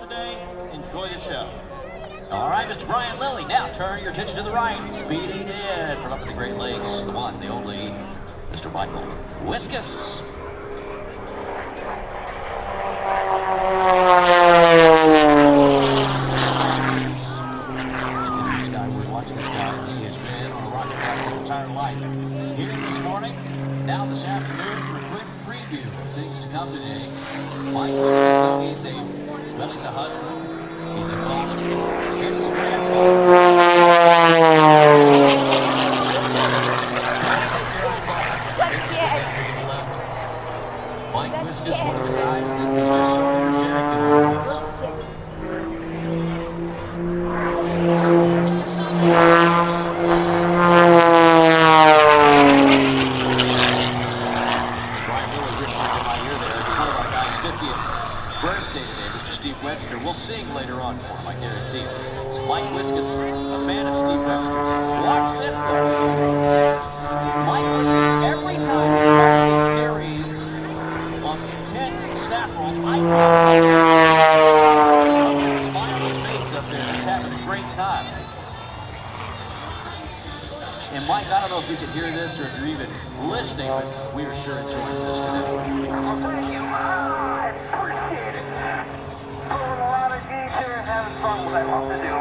today. Enjoy the show. All right, Mr. Brian Lilly, now turn your attention to the right. Speeding in from up in the Great Lakes, the one, the only, Mr. Michael Wiskus. Continue sky where we watch this guy. He has been on a rocket ride his entire life. Here this morning, now this afternoon for a quick preview of things to come today. Mike Wiskus, though, he's a husband, he's a father, and he's a grandfather. Mike Wiskus, one of the guys that is just so energetic in all this. Brian Lilly whispering in my ear there. It's one of our guys' 50th birthday today, Mr. Steve Webster. We'll sing later on for him, I guarantee it. Mike Wiskus, a fan of Steve Webster's. Watch this, though. Mike Wiskus, every time he starts this series of intense staff rolls, I love his smiling face up there, just having a great time. And Mike, I don't know if you can hear this or if you're even listening, but we are sure enjoying this today. Well, thank you. I appreciate it. Pulling a lot of geese here and having fun with what I love to do.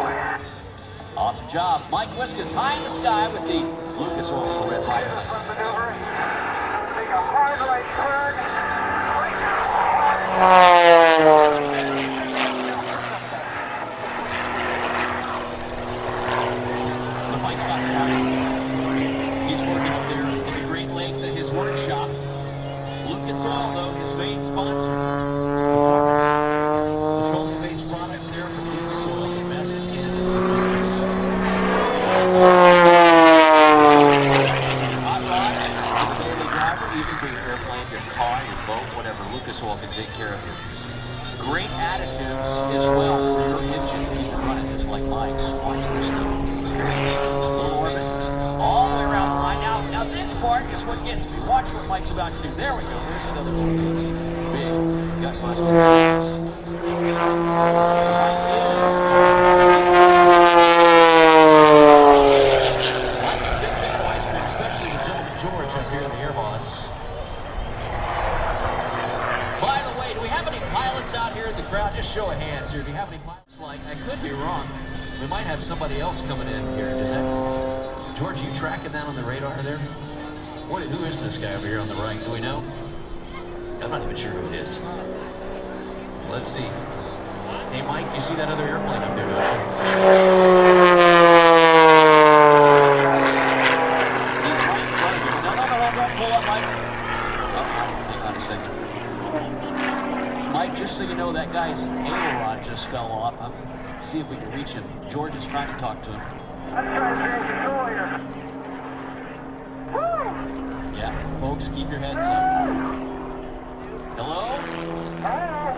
Awesome jobs. Mike Wiskus high in the sky with the Lucas Oil red light. This one maneuver. Take a hard right turn. The Mike's not down. He's working up there in the Great Lakes at his workshop. Lucas Oil, though, his main sponsor. Performance petroleum-based products there from Lucas Oil, the best in the business. Hot rods for the daily driver, even for your airplane, your car, your boat, whatever. Lucas Oil can take care of you. Great additives as well for your engine. Keep it running just like Mike's. Watch this thing. Little orbit. All the way around the line. Now this part is what gets me. Watch what Mike's about to do. There we go. There's another one. Big gut busting snaps. Mike's a big fan of ice cream, especially with Gentleman George up here in the air boss. By the way, do we have any pilots out here in the crowd? Just show of hands here. Do you have any pilots? Like, I could be wrong. We might have somebody else coming in here. Is that George? Are you tracking that on the radar there? Who is this guy over here on the right? Do we know? I'm not even sure who it is. Let's see. Hey, Mike, you see that other airplane up there, don't you? He's right in front of you. No, don't pull up, Mike. Hang on a second. Mike, just so you know, that guy's aileron just fell off. See if we can reach him. George is trying to talk to him. I'm trying to take control here. Woo! Yeah, folks, keep your heads up. Hello? Hello?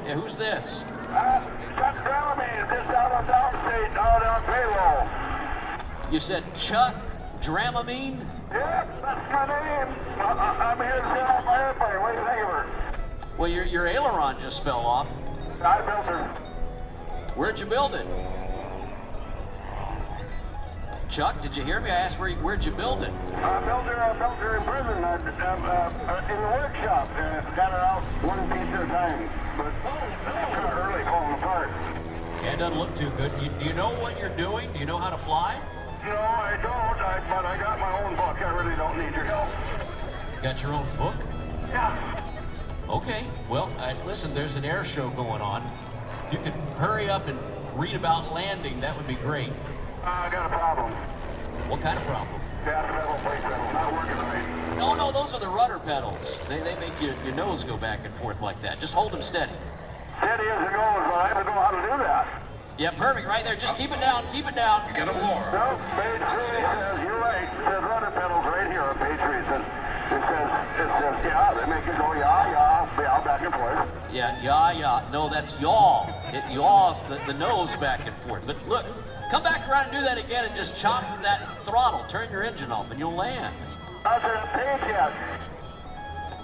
Yeah, who's this? Chuck Dramamine, just out on downstate, out on payroll. You said Chuck Dramamine? Yep, that's my name. I'm here to set off my airplane. What do you think of her? Well, your aileron just fell off. I built her. Where'd you build it? Chuck, did you hear me? I asked where'd you build it? I built her in prison, in the workshop. Got her out one piece at a time. But it's kind of early, falling apart. Yeah, it doesn't look too good. Do you know what you're doing? Do you know how to fly? No, I don't, but I got my own book. I really don't need your help. Got your own book? Yeah. Okay, well, listen, there's an air show going on. If you could hurry up and read about landing, that would be great. I got a problem. What kind of problem? Gas pedal, brake pedal, not working right. No, those are the rudder pedals. They make your nose go back and forth like that. Just hold them steady. Steady as it goes, but I don't know how to do that. Yeah, perfect, right there. Just keep it down, keep it down. Get a war. No, page 3 says, you're right, it says rudder pedals right here on page 3. It says, yeah, they make it go, yeah, back and forth. Yeah. No, that's yaw. It yaws the nose back and forth. But look, come back around and do that again and just chop that throttle. Turn your engine off and you'll land. How's that page yet?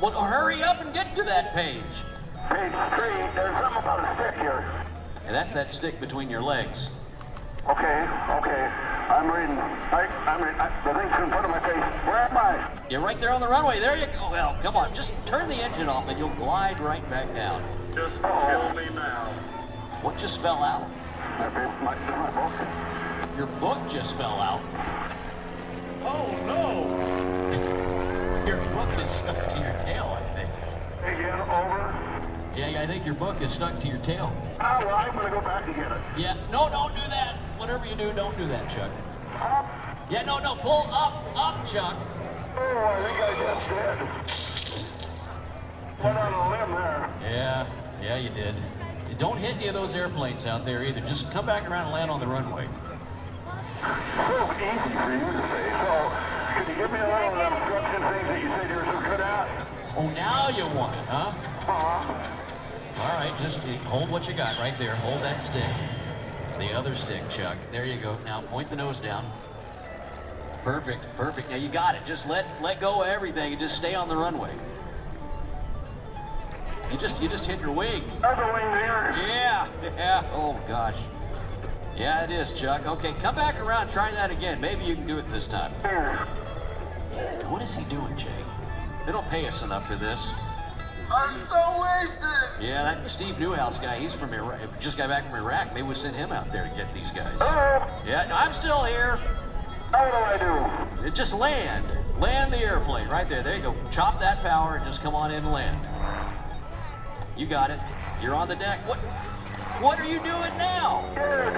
Well, hurry up and get to that page. Page 3, there's something about a stick here. And that's that stick between your legs. Okay. I'm reading. I'm reading. The thing's in front of my face. Where am I? You're right there on the runway. There you go. Well, come on. Just turn the engine off and you'll glide right back down. Just kill me now. What just fell out? My book. Your book just fell out. Oh, no. Your book is stuck to your tail, I think. Again, over. Yeah, I think your book is stuck to your tail. Oh, well, I'm going to go back and get it. Yeah, no, don't do that. Whatever you do, don't do that, Chuck. Up. Yeah, no, pull up, Chuck. Oh, I think I just did. Went on a limb there. Yeah, you did. Don't hit any of those airplanes out there either. Just come back around and land on the runway. So easy for you to say. So, can you give me a little of that instruction things that you said you were so good at? Oh, now you want it, huh? All right, just hold what you got right there. Hold that stick. The other stick, Chuck. There you go. Now point the nose down. Perfect. Now you got it. Just let go of everything and just stay on the runway. You just hit your wing. There's a wing there. Yeah. Oh gosh. Yeah, it is, Chuck. Okay, come back around. Try that again. Maybe you can do it this time. What is he doing, Jay? They don't pay us enough for this. I'm so wasted. Yeah, that Steve Newhouse guy, he's from Iraq. Just got back from Iraq. Maybe we'll send him out there to get these guys. Hello. Yeah, I'm still here. What do I do? Just land. Land the airplane right there. There you go. Chop that power and just come on in and land. You got it. You're on the deck. What are you doing now? Good.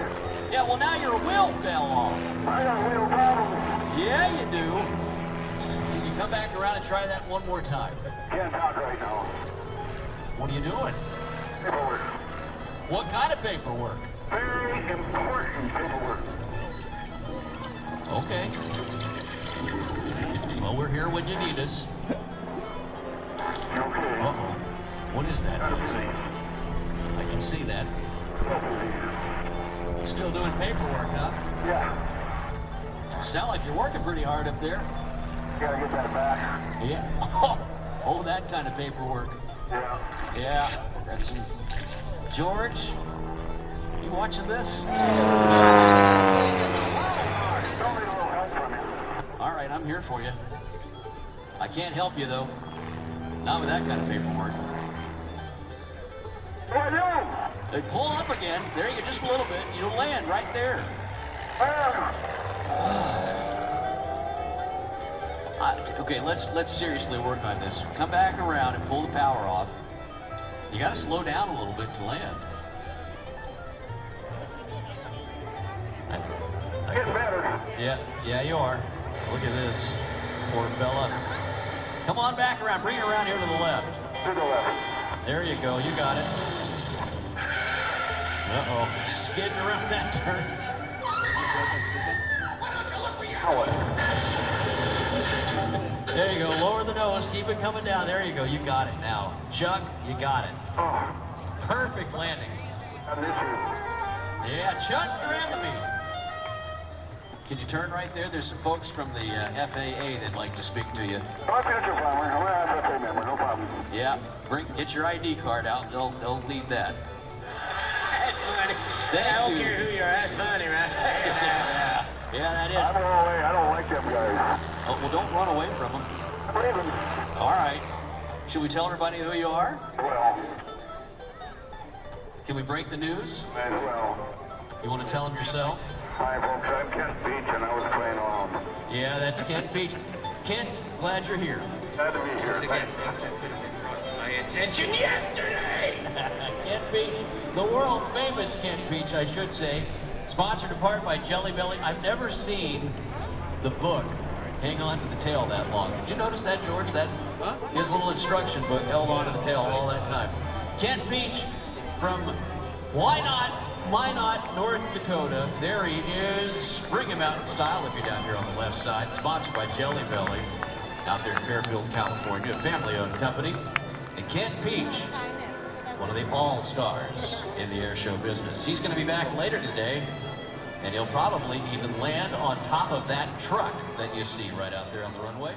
Yeah, well now your wheel fell off. I got a real problem. Yeah, you do. Can you come back around and try that one more time? Can't talk right now. What are you doing? Paperwork. What kind of paperwork? Very important paperwork. Okay. Well, we're here when you need us. Okay. Uh-oh. What is that? I can see that. Still doing paperwork, huh? Yeah. Sound like you're working pretty hard up there. Gotta get that back. Yeah. Oh, that kind of paperwork. Yeah. Yeah. That's some... George, you watching this? Don't need a little help from you. All right, I'm here for you. I can't help you, though. Not with that kind of paperwork. What do I do? Pull up again. There you go, just a little bit. You'll land right there. Okay, let's seriously work on this. Come back around and pull the power off. You got to slow down a little bit to land. Getting better. Yeah, you are. Look at this. Poor fella. Come on back around. Bring it around here to the left. To the left. There you go. You got it. Uh-oh. Skidding around that turn. There you go. Lower the nose. Keep it coming down. There you go. You got it now. Chuck, you got it. Perfect landing. Yeah, Chuck, you're in me. Can you turn right there? There's some folks from the FAA that'd like to speak to you. I'll get your farmer. I'm an FAA member. No problem. Yeah, get your ID card out. They'll need that. That's funny. Thank I don't you. care who you are. That's funny, right? Yeah, that is. I'm away. I don't like them guys. Oh, well, don't run away from them. Leave them. All right. Should we tell everybody who you are? Well, Can we break the news? as well. You want to tell them yourself? Hi, folks. I'm Kent Pietsch, and I was playing along. Yeah, that's Kent Pietsch. Kent, glad you're here. Glad to be here. Again, my attention yesterday. Kent Pietsch, the world famous Kent Pietsch, I should say. Sponsored in part by Jelly Belly. I've never seen the book hang on to the tail that long. Did you notice that, George? That his little instruction book held on to the tail all that time. Kent Pietsch from Minot, North Dakota. There he is. Bring him out in style if you're down here on the left side. Sponsored by Jelly Belly out there in Fairfield, California, a family-owned company. And Kent Pietsch, one of the all-stars in the air show business. He's going to be back later today, and he'll probably even land on top of that truck that you see right out there on the runway.